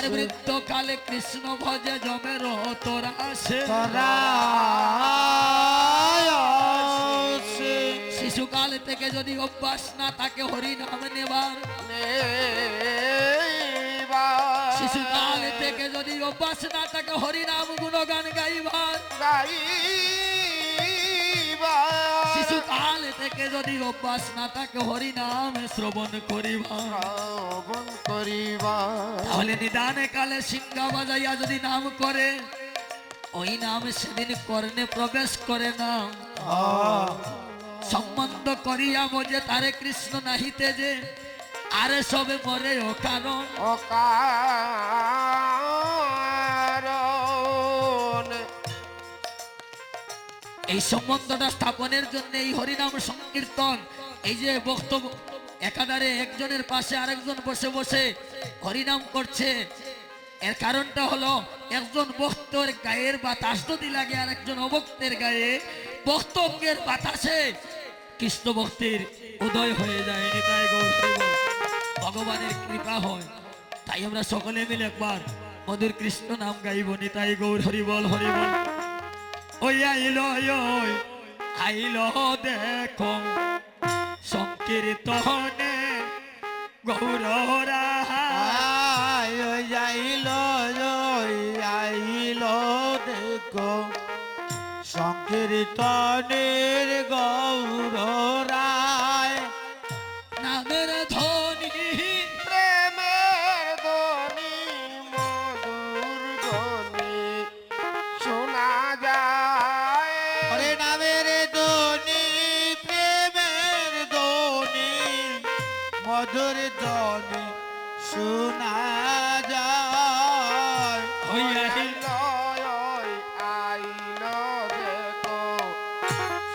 আর বৃদ্ধকালে কৃষ্ণ ভজে জমের তোরা আসে শিশুকাল থেকে যদি অভ্যাস না থাকে হরি নাম নেবার, শিশুকাল থেকে যদি অভ্যাস না থাকে হরি নাম গুণগান গাইবার, শিশুকাল থেকে যদি অভ্যাস না থাকে হরি নাম শ্রবণ করিবার, তাহলে নিদানে কালে সিংহা বাজাইয়া যদি নাম করে ওই নাম সেদিন কর্ণে প্রবেশ করে না। সম্বন্ধ করিয়া বোঝে তারে কৃষ্ণ নাহিতে যে আরে সবে মরে ও কারণ এই সম্বন্ধটা স্থাপনের জন্য এই হরিনাম সংকীর্তন, এই যে বক্তব্য একাধারে একজনের পাশে আরেকজন বসে বসে হরিনাম করছে, এর কারণটা হলো একজন ভক্তের গায়ের বাতাস যদি লাগে আর একজন অভক্তের গায়ে বক্তব্যের বাতাসে কৃষ্ণ ভক্তির উদয় হয়ে যায়। নিতাই গৌর হরিবল, ভগবানের কৃপা হয়। তাই আমরা সকলে মিলে একবার মধুর কৃষ্ণ নাম গাইব। নিতাই গৌর হরিবল হরিবল। ওই আইলো আইলো দেখো সংকীর্তনে গৌররা, আইলো দেখো সংকীর্তনের গৌররায়, নামের ধ্বনি প্রেমের ধ্বনি মধুর ধ্বনি শোনা যায়, হরে নামের ধ্বনি প্রেমের ধ্বনি মধুর ধ্বনি শোনা যায়। আইলো দেখো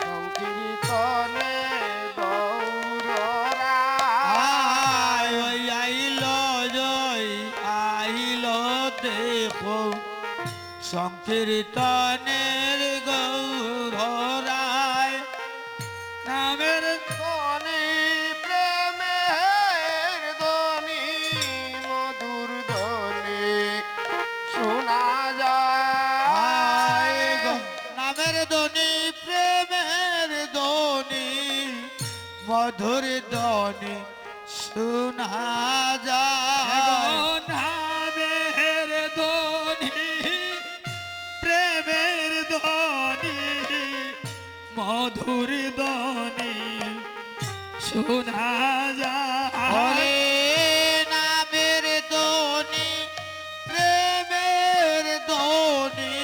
সংকীর্তনে গৌররা, আইলো দেখো সংকীর্তনের গৌররায়, নামের ধ্বনি প্রেমের ধ্বনি মধুর ধ্বনি শোনা যায়, নামের ধ্বনি প্রেমের ধ্বনি মধুর ধ্বনি শোনা যায়। নামের ধ্বনি প্রেমের ধ্বনি মধুর ধ্বনি শোনা যায়। নামের ধ্বনি প্রেমের ধ্বনি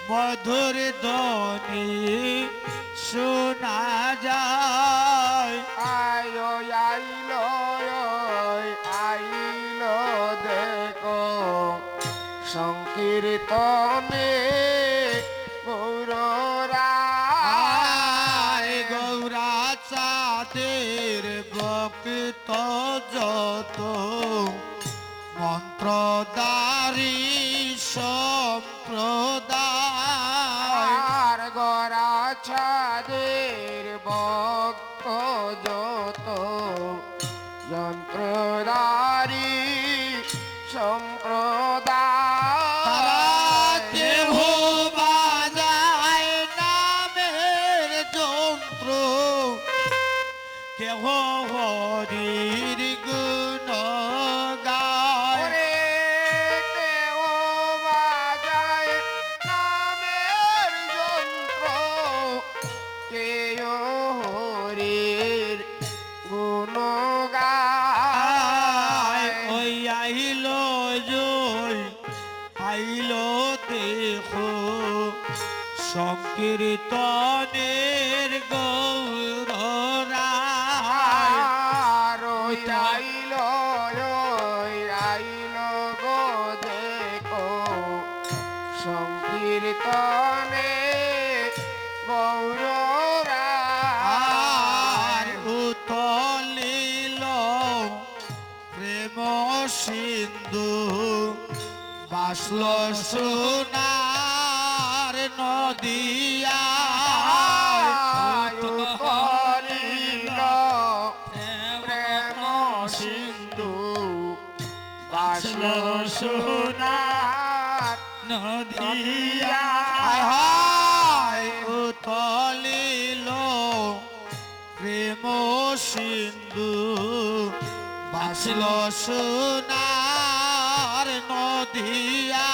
মধুর ধ্বনি শোনা যায়। আইলো দেখো সংকীর্তনে গৌররা, গৌরা চাঁদের ভক্ত যত মন্ত্রদারি সম্প্রদায়, আর গড়া ছাদের ভক্ত যত যন্ত্রদারি সম্প্রদায়, দেহ বাজায় নামের যন্ত্র, কেহ হরির গুণ গায়। কেহ বাজায় নামের যন্ত্র, কেহ হরির গুণ গায়। ওই আইলো দেখো সংকীর্তনের গৌররায়, আইলো গো দেখো সংকীর্তনে গৌররা, উতলিল প্রেম সিন্ধু বাসল সোনার নদিয়া, প্রেম সিন্ধু বাসলো সোনার নদিয়া হায় হায় উতলিল প্রেম সিন্ধু বাসল সোনার নদিয়া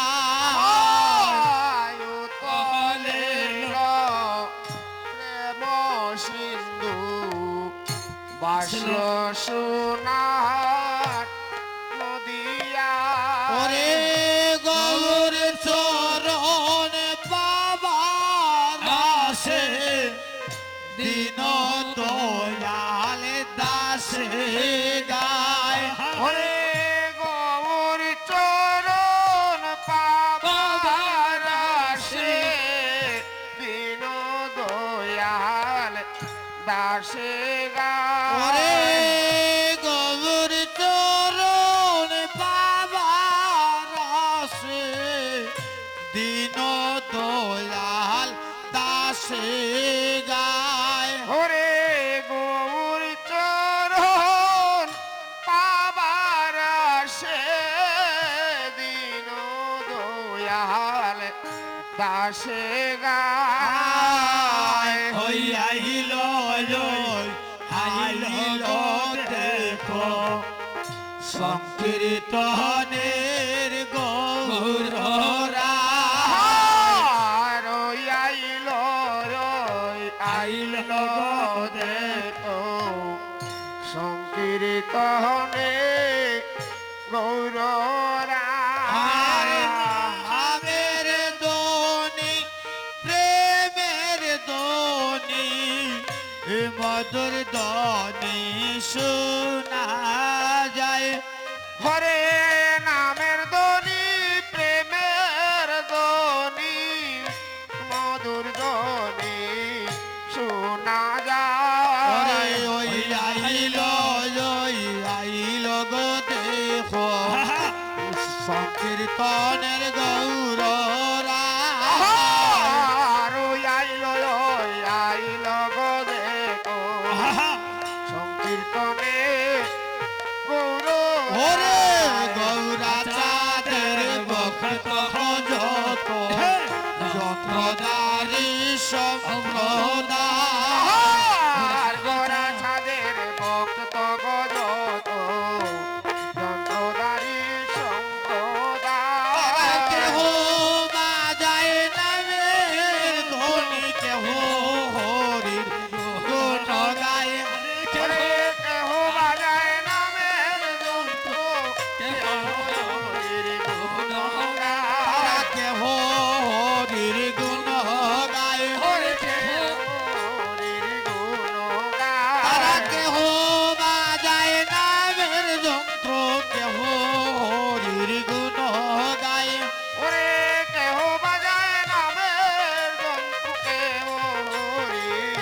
আয়ু তলিল প্রেম সিন্ধু বাসলো সোনার নদিয়া ওরে গৌর চরণ বাবার দাসে দিন দয়াল দাসে গায় ওরে গৌর চরণ পাবার আসে দিন দয়াল দাসে ওরে গায় গৌর চরণ বাবার দাসে দিন দয়াল দাসে গায় ওরে গৌর চরণ পাবার আসে দিন দয়াল দাসে গায় হইয়াইল আইল দেখো সংকীর্তনের গৌররা রই আইল রই আইল দেখো সংকীর্তনে গৌররা আমের দোনি প্রেমের দোনি মধুর দোনি শোনা যায় হরে নামের দনি প্রেমের দনি মধুর দনি শোনা ওরে যায় ওই আইল গো দেখো সংকীর্তনের গৌররা রই আইল আইল গো দেখো সংকীর্তনে গৌর ওরে গৌরা চাঁদের ভক্ত যত যত্রদারি সম্প্রদায় গোরা ছাদের ভক্ত গজত যন্ত্রদারি সম্প্রদায় কেহ বাজায় নামের ধ্বনি কেহ হরির গুণ গায় ওরে কেহ বাজায় নামের যন্ত্র কেহ হরির গুণ গায়। তারা কেহ হরির গুণ গায় ওরে কেহ হরির গুণ তারা গায়। কেহ বাজায় নামের যন্ত্র কেহ হরির গুণ গায় ওরে কেহ বাজায় নামের যন্ত্র কেহ হরির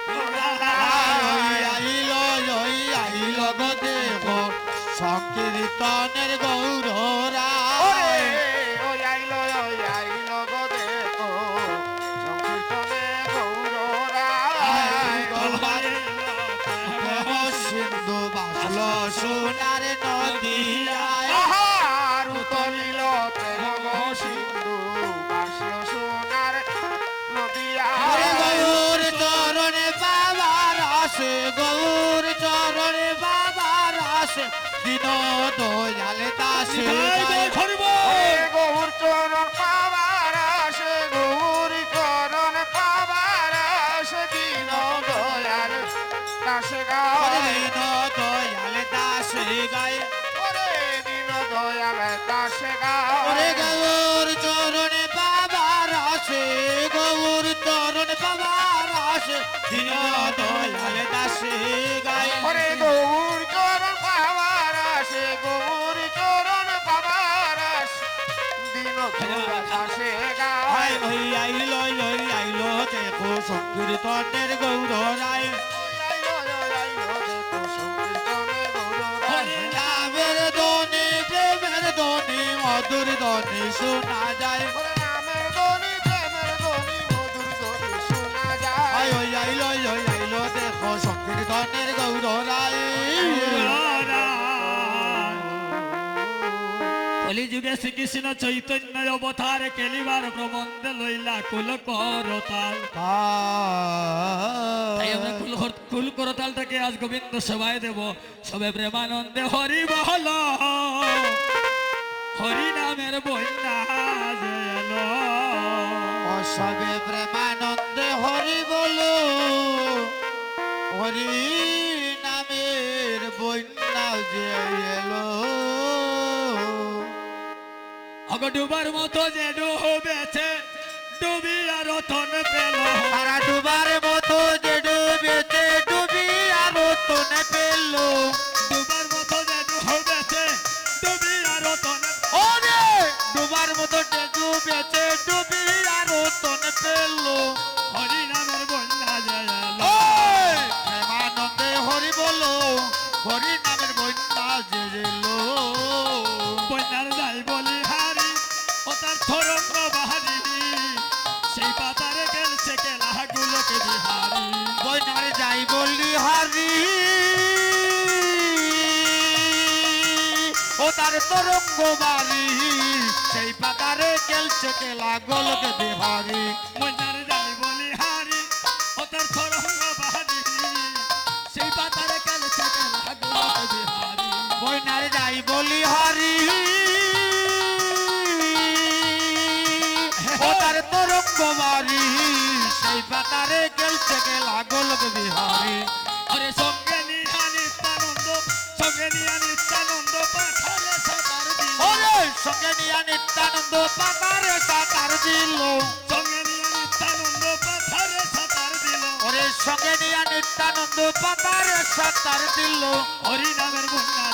গুণ গায়। আইল গো দেব সংকীর্তনের গৌররা ওরে ওই আইল গো দেখো সংকীর্তনে গৌররা সিন্ধু বাসল সোনার নদিয়ায় আহার উতলিল প্রেম গো সিন্ধু বাসল সোনার নদিয়া গৌর চরণে বাবার আসে গৌর চরণে বাবার আসে দিন দয়াল দাসে গৌর চরণ পাবার আসে গৌর চরণ পাবার আসে দিন দয়াল দাসে গায় দিন দয়াল দাসে গায়ে ওরে দিন দয়াল দাসে ওরে গায় গৌর চরণে বাবার আসে গৌর চরণে বাবার আসে দিন দয়াল দাসে গায়ে ওরে গৌর চরণ পাবার আসে গৌর চরণ পাবার আসে দিন দয়াল দাসে গায় আইল দেখো সংকীর্তনের গৌরায় নামের দনি প্রেমের দনি মধুর দনি শোনা যায় আইল দেখো সংকীর্তনের গৌরায় কলিযুগে শ্রীকৃষ্ণ চৈতন্য অবতার কেলিবার প্রবন্ধে লইলা কুল করতাল। তাই আমরা কুল করতালটাকে আজ গোবিন্দ সবাই দেব, সবে প্রেমানন্দে হরি বল, হরি নামের বন্যা যে এলো। সবে প্রেমানন্দে হরি বলো, হরি নামের বন্যা যে এলো। অগ ডুবার মতো যে ডুবেছে ডুবিয়া রতন পেল, তারা ডুবার মতো যে ডুবেছে ডুবিয়া রতন পেল। ডুবার মতো যে ডুবেছে ডুবিয়া রতন, ওরে ডুবার মতো যে ডুবেছে ডুবিয়া রতন পেল। হরি নামের বন্যা যে এলো। ওই প্রেমানন্দে হরি বলো, হরি নামের বন্যা যে এলো। বন্যার যাই বলি হারি ও তার থরঙ্গ বাহারি, সেই পাতারে গেলছে কেলা গুলোকে বিহারি। বন্যার যাই বললি হারি ও তার তরঙ্গ বাড়ি, সেই পাতারে খেলছে খেলা গোলক বিহারি। বন্যার যাই বলি হারি ও তার থরঙ্গ বাহারি, সেই পাতারে গেলছে কেলা গুলোকে বিহারি। বন্যার যাই বলি হারি ও তার তরঙ্গ বাড়ি, সেই পাতারে খেলছে খেলা গোলক বিহারি। আরে সঙ্গে নিয়া নিত্যানন্দ, সঙ্গে নিয়া নিত্যানন্দ পাঠালে সাঁতার দিল, ওরে সঙ্গে নিয়া নিত্যানন্দ পাতারে সাঁতার দিল। সঙ্গে নিয়া নিত্যানন্দ পাঠালে সাঁতার দিল। ওরে সঙ্গে নিয়া নিত্যানন্দ পাতারে সাঁতার দিল। হরি নামের বন্যা